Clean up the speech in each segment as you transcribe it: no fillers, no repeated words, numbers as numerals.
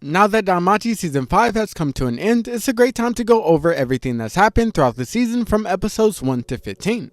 Now that DanMachi Season 5 has come to an end, it's a great time to go over everything that's happened throughout the season from episodes 1 to 15.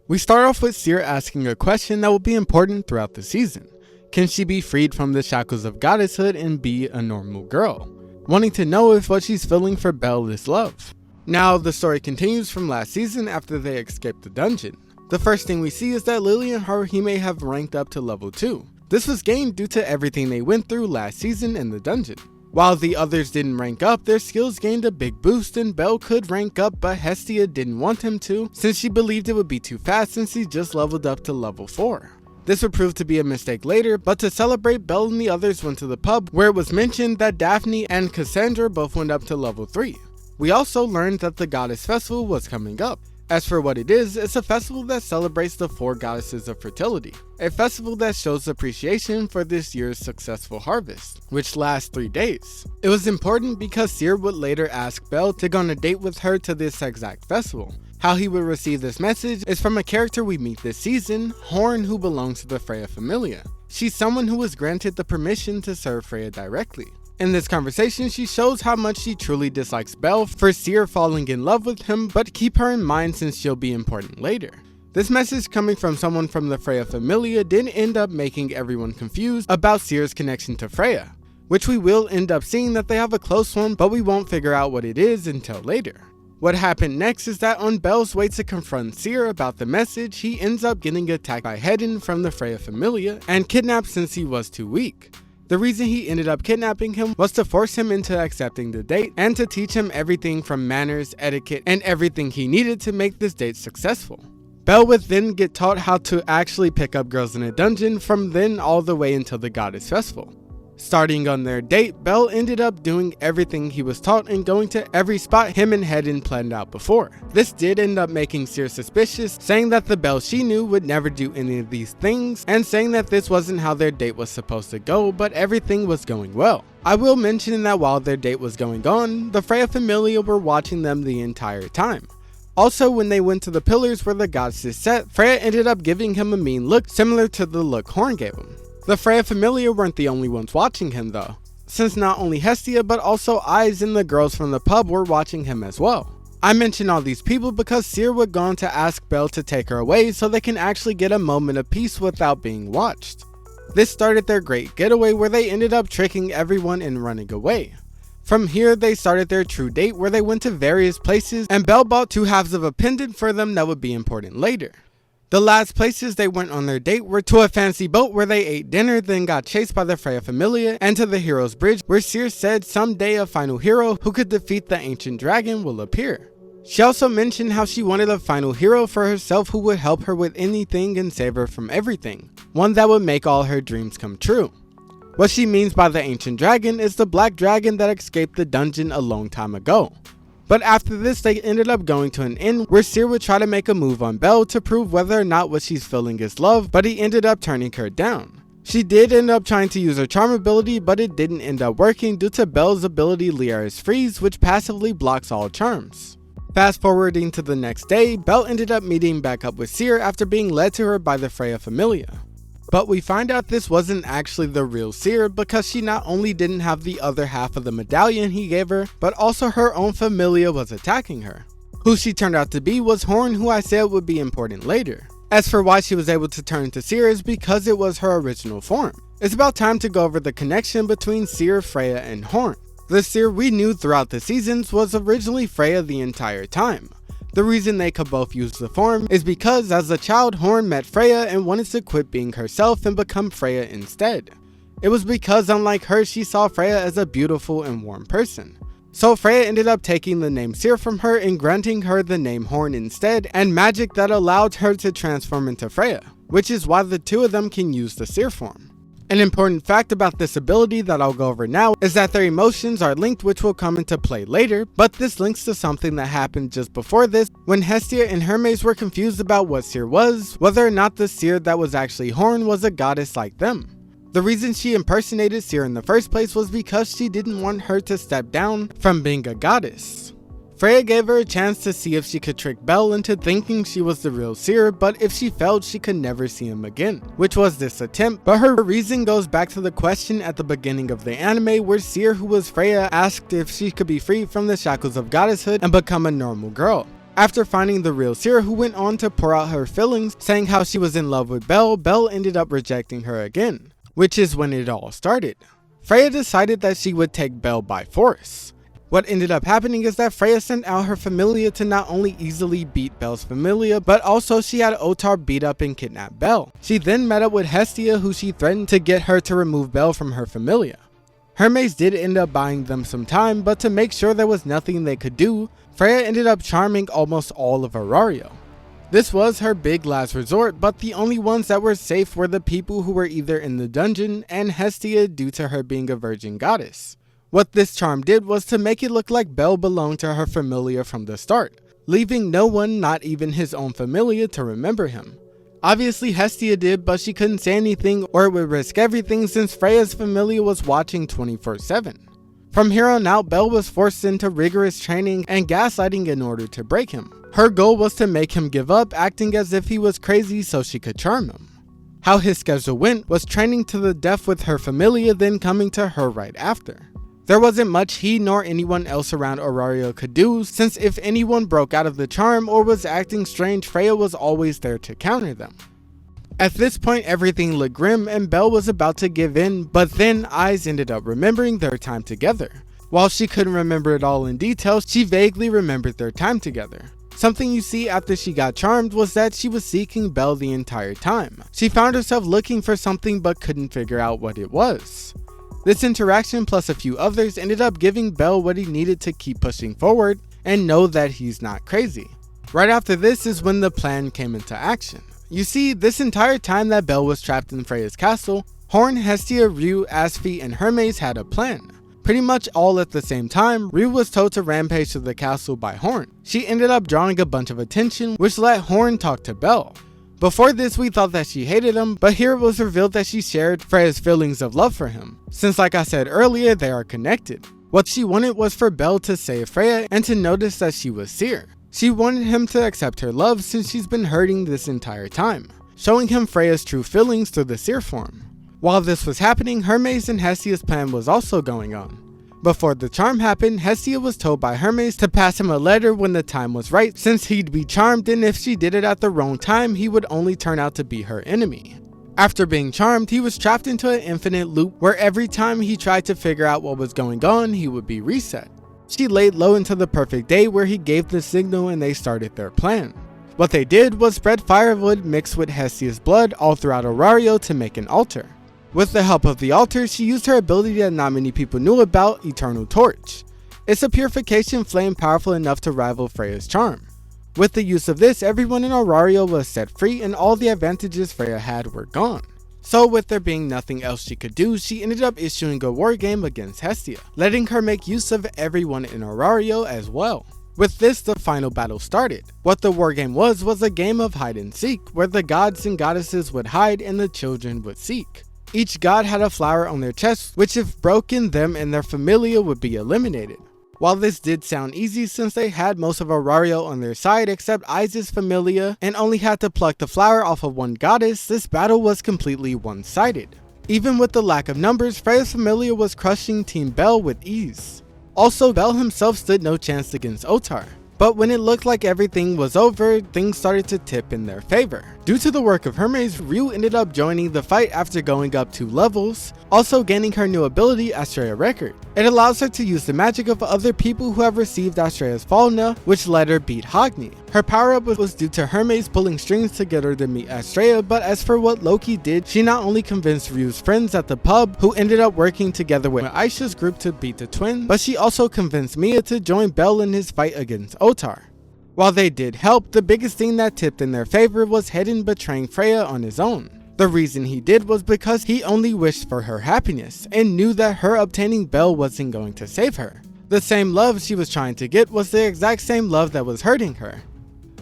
We start off with Seer asking a question that will be important throughout the season. Can she be freed from the shackles of goddesshood and be a normal girl? Wanting to know if what she's feeling for Belle is love. Now, the story continues from last season after they escaped the dungeon. The first thing we see is that Lily and Haruhime have ranked up to level 2. This was gained due to everything they went through last season in the dungeon. While the others didn't rank up, their skills gained a big boost and Belle could rank up, but Hestia didn't want him to since she believed it would be too fast since he just leveled up to level 4. This would prove to be a mistake later, but to celebrate, Belle and the others went to the pub where it was mentioned that Daphne and Cassandra both went up to level 3. We also learned that the Goddess Festival was coming up. As for what it is, it's a festival that celebrates the 4 goddesses of fertility. A festival that shows appreciation for this year's successful harvest, which lasts 3 days. It was important because Seer would later ask Belle to go on a date with her to this exact festival. How he would receive this message is from a character we meet this season, Horn, who belongs to the Freya Familia. She's someone who was granted the permission to serve Freya directly. In this conversation, she shows how much she truly dislikes Belle for Seer falling in love with him, but keep her in mind since she'll be important later. This message coming from someone from the Freya Familia did end up making everyone confused about Seer's connection to Freya, which we will end up seeing that they have a close one, but we won't figure out what it is until later. What happened next is that on Belle's way to confront Seer about the message, he ends up getting attacked by Hedin from the Freya Familia and kidnapped since he was too weak. The reason he ended up kidnapping him was to force him into accepting the date and to teach him everything from manners, etiquette, and everything he needed to make this date successful. Belle would then get taught how to actually pick up girls in a dungeon from then all the way until the Goddess Festival. Starting on their date, Belle ended up doing everything he was taught and going to every spot him and Hedin planned out before. This did end up making Seer suspicious, saying that the Belle she knew would never do any of these things, and saying that this wasn't how their date was supposed to go, but everything was going well. I will mention that while their date was going on, the Freya Familia were watching them the entire time. Also, when they went to the pillars where the goddesses sat, Freya ended up giving him a mean look similar to the look Horn gave him. The Freya Familia weren't the only ones watching him though, since not only Hestia but also Eyes and the girls from the pub were watching him as well. I mention all these people because Seer would go on to ask Belle to take her away so they can actually get a moment of peace without being watched. This started their great getaway where they ended up tricking everyone and running away. From here they started their true date where they went to various places and Belle bought 2 halves of a pendant for them that would be important later. The last places they went on their date were to a fancy boat where they ate dinner, then got chased by the Freya Familia, and to the Hero's Bridge where Seer said someday a final hero who could defeat the ancient dragon will appear. She also mentioned how she wanted a final hero for herself who would help her with anything and save her from everything, one that would make all her dreams come true. What she means by the ancient dragon is the black dragon that escaped the dungeon a long time ago. But after this, they ended up going to an inn where Seer would try to make a move on Belle to prove whether or not what she's feeling is love, but he ended up turning her down. She did end up trying to use her charm ability, but it didn't end up working due to Belle's ability Liara's Freeze, which passively blocks all charms. Fast forwarding to the next day, Belle ended up meeting back up with Seer after being led to her by the Freya Familia. But we find out this wasn't actually the real Seer because she not only didn't have the other half of the medallion he gave her, but also her own familia was attacking her. Who she turned out to be was Horn, who I said would be important later. As for why she was able to turn to Seer is because it was her original form. It's about time to go over the connection between Seer, Freya, and Horn. The Seer we knew throughout the seasons was originally Freya the entire time. The reason they could both use the form is because as a child Horn met Freya and wanted to quit being herself and become Freya instead. It was because unlike her she saw Freya as a beautiful and warm person. So Freya ended up taking the name Seer from her and granting her the name Horn instead and magic that allowed her to transform into Freya, which is why the 2 of them can use the Seer form. An important fact about this ability that I'll go over now is that their emotions are linked, which will come into play later, but this links to something that happened just before this when Hestia and Hermes were confused about what Seer was, whether or not the Seer that was actually Horn was a goddess like them. The reason she impersonated Seer in the first place was because she didn't want her to step down from being a goddess. Freya gave her a chance to see if she could trick Belle into thinking she was the real seer, but if she failed, she could never see him again, which was this attempt. But her reason goes back to the question at the beginning of the anime where Seer, who was Freya, asked if she could be free from the shackles of goddesshood and become a normal girl. After finding the real Seer, who went on to pour out her feelings, saying how she was in love with Belle, Belle ended up rejecting her again, which is when it all started. Freya decided that she would take Belle by force. What ended up happening is that Freya sent out her familia to not only easily beat Belle's familia, but also she had Otar beat up and kidnap Belle. She then met up with Hestia, who she threatened to get her to remove Belle from her familia. Hermes did end up buying them some time, but to make sure there was nothing they could do, Freya ended up charming almost all of Aurario. This was her big last resort, but the only ones that were safe were the people who were either in the dungeon and Hestia due to her being a virgin goddess. What this charm did was to make it look like Belle belonged to her familia from the start, leaving no one, not even his own familia, to remember him. Obviously Hestia did, but she couldn't say anything or it would risk everything since Freya's familia was watching 24/7. From here on out, Belle was forced into rigorous training and gaslighting in order to break him. Her goal was to make him give up, acting as if he was crazy so she could charm him. How his schedule went was training to the death with her familia, then coming to her right after. There wasn't much he nor anyone else around Aurario could do, since if anyone broke out of the charm or was acting strange, Freya was always there to counter them. At this point, everything looked grim and Belle was about to give in, but then Eyes ended up remembering their time together. While she couldn't remember it all in detail, she vaguely remembered their time together. Something you see after she got charmed was that she was seeking Belle the entire time. She found herself looking for something but couldn't figure out what it was. This interaction plus a few others ended up giving Belle what he needed to keep pushing forward and know that he's not crazy. Right after this is when the plan came into action. You see, this entire time that Belle was trapped in Freya's castle, Horn, Hestia, Ryu, Asphi, and Hermes had a plan. Pretty much all at the same time, Ryu was told to rampage to the castle by Horn. She ended up drawing a bunch of attention, which let Horn talk to Belle. Before this, we thought that she hated him, but here it was revealed that she shared Freya's feelings of love for him, since like I said earlier, they are connected. What she wanted was for Belle to save Freya and to notice that she was Seer. She wanted him to accept her love since she's been hurting this entire time, showing him Freya's true feelings through the Seer form. While this was happening, Hermes and Hestia's plan was also going on. Before the charm happened, Hestia was told by Hermes to pass him a letter when the time was right, since he'd be charmed, and if she did it at the wrong time, he would only turn out to be her enemy. After being charmed, he was trapped into an infinite loop where every time he tried to figure out what was going on, he would be reset. She laid low until the perfect day where he gave the signal and they started their plan. What they did was spread firewood mixed with Hestia's blood all throughout Aurario to make an altar. With the help of the altar, she used her ability that not many people knew about, Eternal Torch. It's a purification flame powerful enough to rival Freya's charm. With the use of this, everyone in Aurario was set free and all the advantages Freya had were gone. So with there being nothing else she could do, she ended up issuing a war game against Hestia, letting her make use of everyone in Aurario as well. With this, the final battle started. What the war game was a game of hide and seek, where the gods and goddesses would hide and the children would seek. Each god had a flower on their chest, which if broken, them and their familia would be eliminated. While this did sound easy since they had most of Aurario on their side except Isis' familia and only had to pluck the flower off of one goddess, this battle was completely one-sided. Even with the lack of numbers, Freya's familia was crushing Team Belle with ease. Also, Belle himself stood no chance against Otar. But when it looked like everything was over, things started to tip in their favor. Due to the work of Hermes, Ryu ended up joining the fight after going up 2 levels, also gaining her new ability, Astrea Record. It allows her to use the magic of other people who have received Astrea's Falna, which let her beat Hogni. Her power-up was due to Hermes pulling strings to get her to meet Astrea, but as for what Loki did, she not only convinced Ryu's friends at the pub, who ended up working together with Aisha's group to beat the twin, but she also convinced Mia to join Belle in his fight against Otar. While they did help, the biggest thing that tipped in their favor was Hedin betraying Freya on his own. The reason he did was because he only wished for her happiness and knew that her obtaining Belle wasn't going to save her. The same love she was trying to get was the exact same love that was hurting her.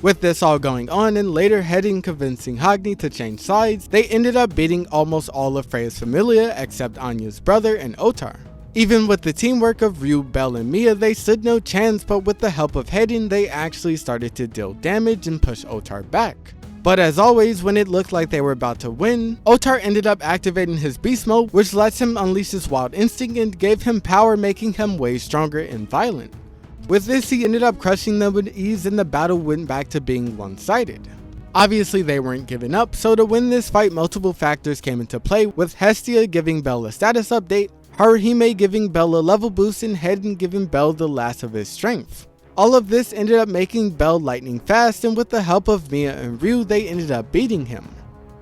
With this all going on and later Hedin convincing Hogni to change sides, they ended up beating almost all of Freya's familia except Anya's brother and Otar. Even with the teamwork of Ryu, Belle, and Mia, they stood no chance, but with the help of Hayden, they actually started to deal damage and push Otar back. But as always, when it looked like they were about to win, Otar ended up activating his beast mode, which lets him unleash his wild instinct and gave him power, making him way stronger and violent. With this, he ended up crushing them with ease and the battle went back to being one-sided. Obviously, they weren't giving up, so to win this fight, multiple factors came into play, with Hestia giving Belle a status update, Haruhime giving Belle a level boost, and Hayden giving Belle the last of his strength. All of this ended up making Belle lightning fast, and with the help of Mia and Ryu, they ended up beating him.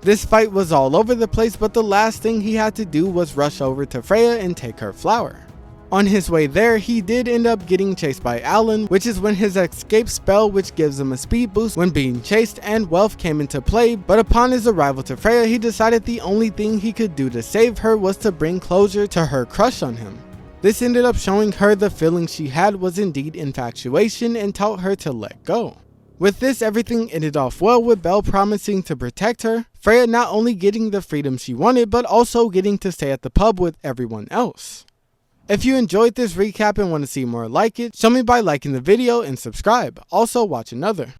This fight was all over the place, but the last thing he had to do was rush over to Freya and take her flower. On his way there, he did end up getting chased by Alan, which is when his escape spell, which gives him a speed boost when being chased, and wealth came into play, but upon his arrival to Freya, he decided the only thing he could do to save her was to bring closure to her crush on him. This ended up showing her the feeling she had was indeed infatuation and taught her to let go. With this, everything ended off well, with Belle promising to protect her, Freya not only getting the freedom she wanted, but also getting to stay at the pub with everyone else. If you enjoyed this recap and want to see more like it, show me by liking the video and subscribe. Also, watch another.